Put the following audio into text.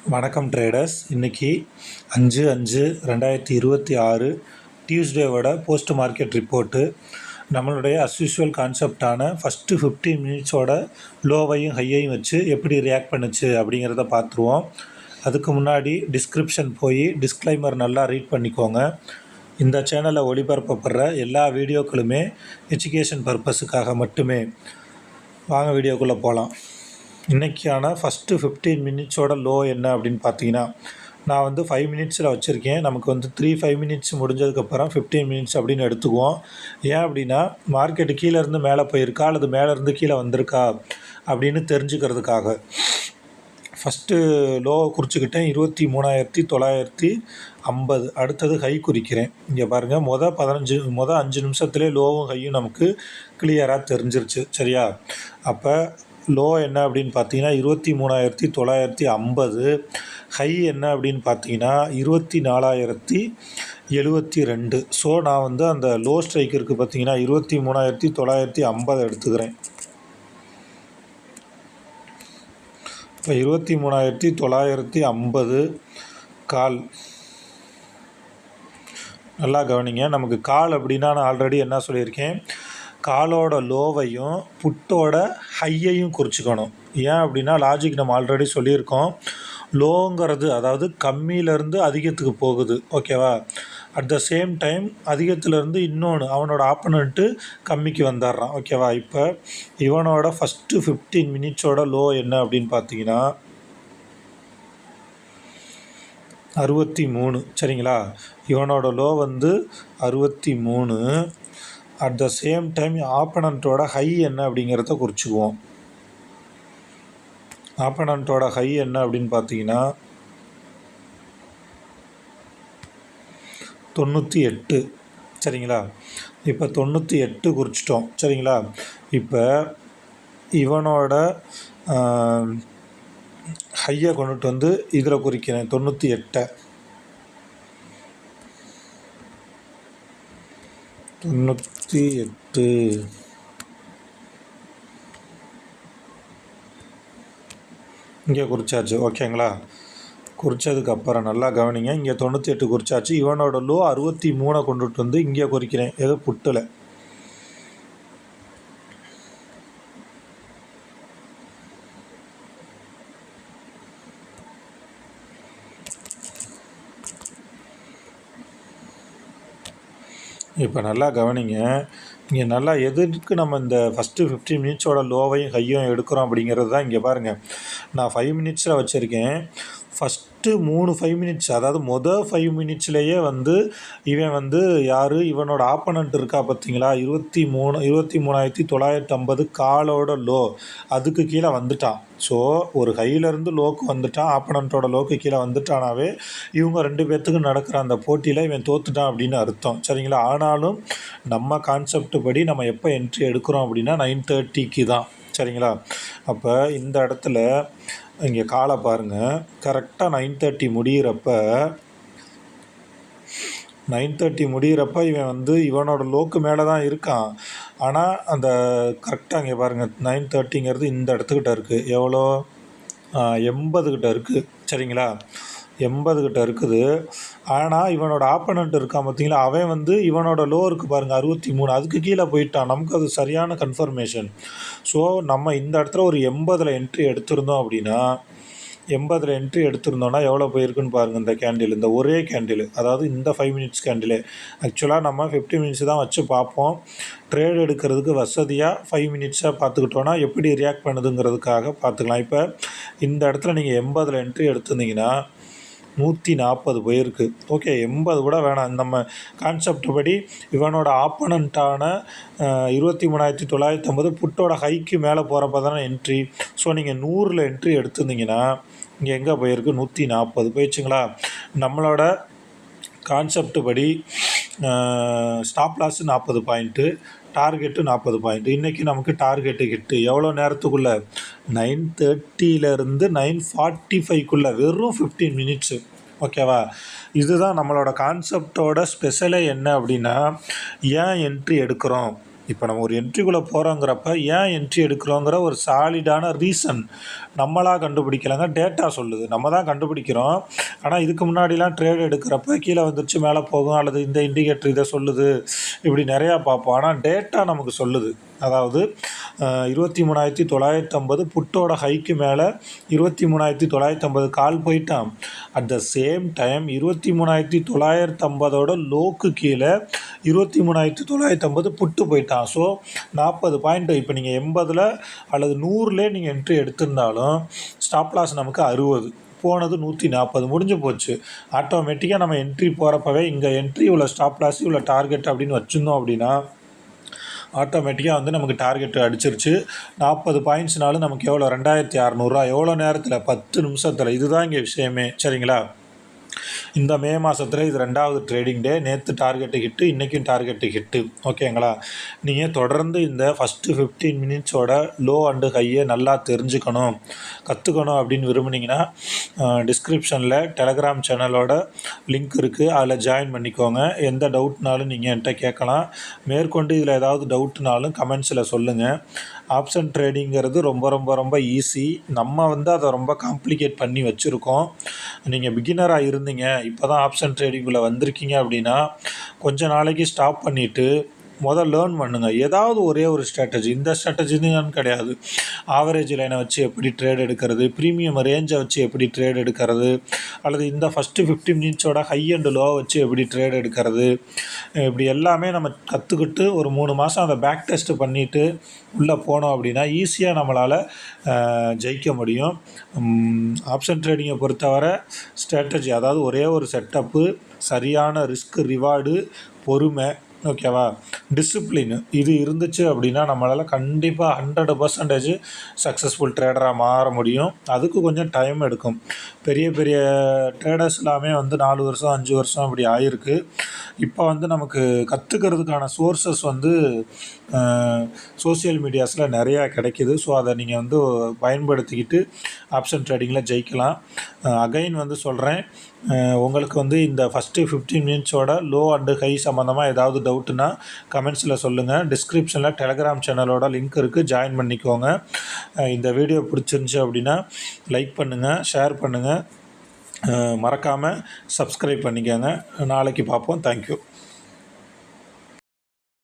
வணக்கம் ட்ரேடர்ஸ். இன்றைக்கி 5/5/2026 டியூஸ்டேவோட post market report. நம்மளுடைய அஸ்யூஷுவல் கான்செப்டான ஃபஸ்ட்டு 15 மினிட்ஸோட லோவையும் ஹையையும் வச்சு எப்படி ரியாக்ட் பண்ணுச்சு அப்படிங்கிறத பார்த்துருவோம். அதுக்கு முன்னாடி டிஸ்கிரிப்ஷன் போய் டிஸ்க்ளைமர் நல்லா ரீட் பண்ணிக்கோங்க. இந்த சேனலில் ஒளிபரப்பப்படுற எல்லா வீடியோக்களுமே எஜுகேஷன் பர்பஸுக்காக மட்டுமே. வாங்க வீடியோக்குள்ளே போகலாம். இன்றைக்கான ஃபஸ்ட்டு 15 மினிட்ஸோட லோ என்ன அப்படின்னு பார்த்தீங்கன்னா, நான் 5 மினிட்ஸில் வச்சுருக்கேன். நமக்கு 5 மினிட்ஸ் முடிஞ்சதுக்கப்புறம் 15 மினிட்ஸ் அப்படின்னு எடுத்துக்குவோம். ஏன் அப்படின்னா, மார்க்கெட்டு கீழேருந்து மேலே போயிருக்கா அல்லது மேலேருந்து கீழே வந்திருக்கா அப்படின்னு தெரிஞ்சுக்கிறதுக்காக. ஃபஸ்ட்டு லோவை குறிச்சிக்கிட்டேன் 23,950. அடுத்தது ஹை குறிக்கிறேன். இங்கே பாருங்கள், மொதல் 5 நிமிஷத்துலேயே லோவும் ஹையும் நமக்கு கிளியராக தெரிஞ்சிருச்சு. சரியா? அப்போ லோ என்ன அப்படின்னு பார்த்தீங்கன்னா 23,950. ஹை என்ன அப்படின்னு பார்த்தீங்கன்னா 24,072. ஸோ நான் அந்த லோ ஸ்ட்ரைக் இருக்குது பார்த்தீங்கன்னா 23,950 எடுத்துக்கிறேன். இப்போ 23,950 கால். நல்லா கவனிங்க. நமக்கு கால் அப்படின்னா நான் ஆல்ரெடி என்ன சொல்லியிருக்கேன், காலோட லோவையும் புட்டோட ஹையையும் குறிச்சிக்கணும். ஏன் அப்படின்னா லாஜிக் நம்ம ஆல்ரெடி சொல்லியிருக்கோம். லோங்கிறது அதாவது கம்மியிலேருந்து அதிகத்துக்கு போகுது, ஓகேவா? அட் த சேம் டைம் அதிகத்துலேருந்து இன்னொன்று அவனோட ஆப்பனண்ட்டு கம்மிக்கு வந்துடுறான், ஓகேவா? இப்போ இவனோட ஃபஸ்ட்டு 15 மினிட்ஸோட லோ என்ன அப்படின்னு பார்த்தீங்கன்னா 63. சரிங்களா? இவனோட low 63. At the same time ஆப்பனண்ட்டோட ஹை என்ன அப்படிங்கிறத குறிச்சிக்குவோம். ஆப்பனண்ட்டோட ஹை என்ன அப்படின்னு பார்த்தீங்கன்னா 98. சரிங்களா? இப்போ 98 குறிச்சிட்டோம். சரிங்களா? இப்போ இவனோட ஹையை கொண்டுட்டு இதில் குறிக்கிறேன் 98. 98 இங்கே குறிச்சாச்சு, ஓகேங்களா? குறித்ததுக்கப்புறம் நல்லா கவனிங்க. இங்கே 98 குறிச்சாச்சு. இவனோட லோ 63 கொண்டுட்டு இங்கே குறிக்கிறேன், ஏதோ புட்டில். இப்போ நல்லா கவனிங்க. இங்கே நல்லா எதுக்கு நம்ம இந்த ஃபஸ்ட்டு 15 மினிட்ஸோட லோவையும் ஹையும் எடுக்கிறோம் அப்படிங்கிறது தான். இங்கே பாருங்கள், நான் 5 மினிட்ஸில் வச்சுருக்கேன். ஃபஸ்ட்டு 5 மினிட்ஸ், அதாவது மொதல் 5 மினிட்ஸ்லேயே இவன் யார், இவனோட ஆப்பனண்ட் இருக்கா பார்த்தீங்களா, 23,950 காலோட லோ, அதுக்கு கீழே வந்துட்டான். ஸோ ஒரு ஹையிலேருந்து லோக்கு வந்துட்டான், ஆப்பனண்ட்டோட லோக்கு கீழே வந்துட்டானாவே இவங்க 2 பேர்த்துக்கும் நடக்கிற அந்த போட்டியில் இவன் தோத்துட்டான் அப்படின்னு அர்த்தம். சரிங்களா? ஆனாலும் நம்ம கான்செப்ட் படி நம்ம எப்போ என்ட்ரி எடுக்கிறோம் அப்படின்னா 9:30க்கு தான். சரிங்களா? அப்போ இந்த இடத்துல இங்கே காலை பாருங்கள். கரெக்டாக 9:30 முடிகிறப்ப இவன் இவனோட லோக்கு மேலே தான் இருக்கான். ஆனால் அந்த கரெக்டாக இங்கே பாருங்கள், 9:30ங்கிறது இந்த இடத்துக்கிட்ட இருக்குது. எவ்வளோ? 80 கிட்ட இருக்குது. சரிங்களா? 80 கிட்ட இருக்குது. ஆனால் இவனோட ஆப்பனண்ட் இருக்கான் பார்த்தீங்களா, அவன் இவனோட லோ இருக்குது பாருங்கள் 63, அதுக்கு கீழே போயிட்டான். நமக்கு அது சரியான கன்ஃபர்மேஷன். ஸோ நம்ம இந்த இடத்துல ஒரு 80ல் என்ட்ரி எடுத்திருந்தோம் அப்படின்னா, 80ல் என்ட்ரி எடுத்திருந்தோன்னா எவ்வளோ போயிருக்குன்னு பாருங்கள். இந்த கேண்டில், இந்த ஒரே கேண்டில், அதாவது இந்த 5 மினிட்ஸ் கேண்டிலே. ஆக்சுவலாக நம்ம 50 மினிட்ஸ் தான் வச்சு பார்ப்போம். ட்ரேட் எடுக்கிறதுக்கு வசதியாக 5 மினிட்ஸாக பார்த்துக்கிட்டோன்னா எப்படி ரியாக்ட் பண்ணுதுங்கிறதுக்காக பார்த்துக்கலாம். இப்போ இந்த இடத்துல நீங்கள் 80ல் என்ட்ரி எடுத்திருந்தீங்கன்னா 140 போயிருக்கு. ஓகே, 80 கூட வேணாம். நம்ம கான்செப்ட் படி இவனோட ஆப்பனண்ட்டான 23,950 புட்டோட ஹைக்கு மேலே போகிறப்ப தானே என்ட்ரி. ஸோ நீங்கள் 100ல் என்ட்ரி எடுத்திருந்தீங்கன்னா இங்கே எங்கே போயிருக்கு? 140 போயிடுச்சுங்களா? நம்மளோட கான்செப்ட் படி stop loss 40 point, target 40 point. இன்றைக்கி நமக்கு டார்கெட்டு ஹிட்டு எவ்வளோ நேரத்துக்குள்ளே? 9:30லேருந்து 9:45க்குள்ளே, வெறும் 15 மினிட்ஸு. ஓகேவா? இதுதான் நம்மளோட கான்செப்டோட ஸ்பெஷலே என்ன அப்படின்னா, ஏன் என்ட்ரி எடுக்கிறோம், இப்போ நம்ம ஒரு என்ட்ரிக்குள்ளே போகிறோங்கிறப்ப ஏன் என்ட்ரி எடுக்கிறோங்கிற ஒரு சாலிடான ரீசன் நம்மளாக கண்டுபிடிக்கலைங்க, டேட்டா சொல்லுது. நம்ம தான் கண்டுபிடிக்கிறோம். ஆனால் இதுக்கு முன்னாடிலாம் ட்ரேட் எடுக்கிறப்ப கீழே வந்துருச்சு மேலே போகும், அல்லது இந்த இண்டிகேட்டர் இதை சொல்லுது, இப்படி நிறையா பார்ப்போம். ஆனால் டேட்டா நமக்கு சொல்லுது. அதாவது 23,950 புட்டோட ஹைக்கு மேலே 23,950 கால் போயிட்டான். At the same time 23,950 log கீழே 23,950 புட்டு போயிட்டான். So 40 point. இப்போ நீங்கள் 80 அல்லது 100 நீங்கள் என்ட்ரி எடுத்திருந்தாலும் ஸ்டாப் லாஸ் நமக்கு 60, போனது 140, முடிஞ்சு போச்சு. ஆட்டோமேட்டிக்காக நம்ம என்ட்ரி போகிறப்பவே இங்கே என்ட்ரி இவ்வளோ ஸ்டாப் லாஸ் இவ்வளோ டார்கெட் அப்படின்னு வச்சுருந்தோம் அப்படின்னா ஆட்டோமேட்டிக்காக வந்து நமக்கு டார்கெட் அடிச்சிருச்சு. 40 பாயிண்ட்ஸ்னாலும் நமக்கு எவ்வளோ 2,600 எவ்வளோ நேரத்தில்? 10 நிமிஷத்தில். இதுதான் இங்கே விஷயமே. சரிங்களா? இந்த மே மாதத்தில் இது 2வது ட்ரேடிங் டே. நேற்று டார்கெட்டு ஹிட்டு, இன்றைக்கும் டார்கெட்டு ஹிட்டு. ஓகேங்களா? நீங்கள் தொடர்ந்து இந்த ஃபஸ்ட்டு 15 மினிட்ஸோட லோ அண்டு ஹையை நல்லா தெரிஞ்சுக்கணும், கற்றுக்கணும் அப்படின்னு விரும்புனீங்கன்னா டிஸ்கிரிப்ஷனில் டெலகிராம் சேனலோட லிங்க் இருக்குது, அதில் ஜாயின் பண்ணிக்கோங்க. எந்த டவுட்னாலும் நீங்கள் என்கிட்ட கேட்கலாம். மேற்கொண்டு இதில் ஏதாவது டவுட்னாலும் கமெண்ட்ஸில் சொல்லுங்கள். ஆப்ஷன் ட்ரேடிங்கிறது ரொம்ப ரொம்ப ரொம்ப ஈஸி. நம்ம வந்து அதை ரொம்ப காம்ப்ளிகேட் பண்ணி வச்சுருக்கோம். நீங்கள் பிகினராக இருந்தீங்க, இப்போ தான் ஆப்ஷன் ட்ரேடிங்குள்ளே வந்திருக்கீங்க அப்படின்னா கொஞ்ச நாளைக்கு ஸ்டாப் பண்ணிவிட்டு லேர்ன் பண்ணுங்கள். ஏதாவது ஒரே ஒரு ஸ்ட்ராட்டஜி, இந்த ஸ்ட்ராட்டஜின்னு கிடையாது. ஆவரேஜ் லைனை வச்சு எப்படி ட்ரேட் எடுக்கிறது, ப்ரீமியம் ரேஞ்சை வச்சு எப்படி ட்ரேட் எடுக்கிறது, அல்லது இந்த ஃபஸ்ட்டு 15 மினிட்ஸோட ஹை அண்டு லோ வச்சு எப்படி ட்ரேட் எடுக்கிறது, இப்படி எல்லாமே நம்ம கற்றுக்கிட்டு ஒரு 3 மாதம் அதை பேக் டெஸ்ட் பண்ணிவிட்டு உள்ளே போனோம் அப்படின்னா ஈஸியாக நம்மளால் ஜெயிக்க முடியும். ஆப்ஷன் ட்ரேடிங்கை பொறுத்தவரை ஸ்ட்ராட்டஜி, அதாவது ஒரே ஒரு செட்டப்பு, சரியான ரிஸ்க் ரிவார்டு, பொறுமை, ஓகேவா, டிசிப்ளின், இது இருந்துச்சு அப்படின்னா நம்மளால் கண்டிப்பாக 100% சக்ஸஸ்ஃபுல் ட்ரேடராக மாற முடியும். அதுக்கு கொஞ்சம் டைம் எடுக்கும். பெரிய பெரிய ட்ரேடர்ஸ் எல்லாமே வந்து 4 வருஷம் 5 வருஷம் அப்படி ஆகிருக்கு. இப்போ வந்து நமக்கு கற்றுக்கிறதுக்கான சோர்ஸஸ் வந்து சோஷியல் மீடியாஸில் நிறையா கிடைக்கிது. ஸோ அதை நீங்கள் வந்து பயன்படுத்திக்கிட்டு ஆப்ஷன் ட்ரேடிங்கில் ஜெயிக்கலாம். அகைன் வந்து சொல்கிறேன், உங்களுக்கு வந்து இந்த ஃபஸ்ட்டு 15 மினிட்ஸோட லோ அண்டு ஹை சம்மந்தமாக ஏதாவது டவுட்டுன்னா கமெண்ட்ஸில் சொல்லுங்கள். டிஸ்கிரிப்ஷனில் டெலகிராம் சேனலோட லிங்க் இருக்குது, ஜாயின் பண்ணிக்கோங்க. இந்த வீடியோ பிடிச்சிருந்துச்சி அப்படின்னா லைக் பண்ணுங்கள், ஷேர் பண்ணுங்கள், மறக்காமல் சப்ஸ்கிரைப் பண்ணிக்கோங்க. நாளைக்கு பார்ப்போம். தேங்க்யூ.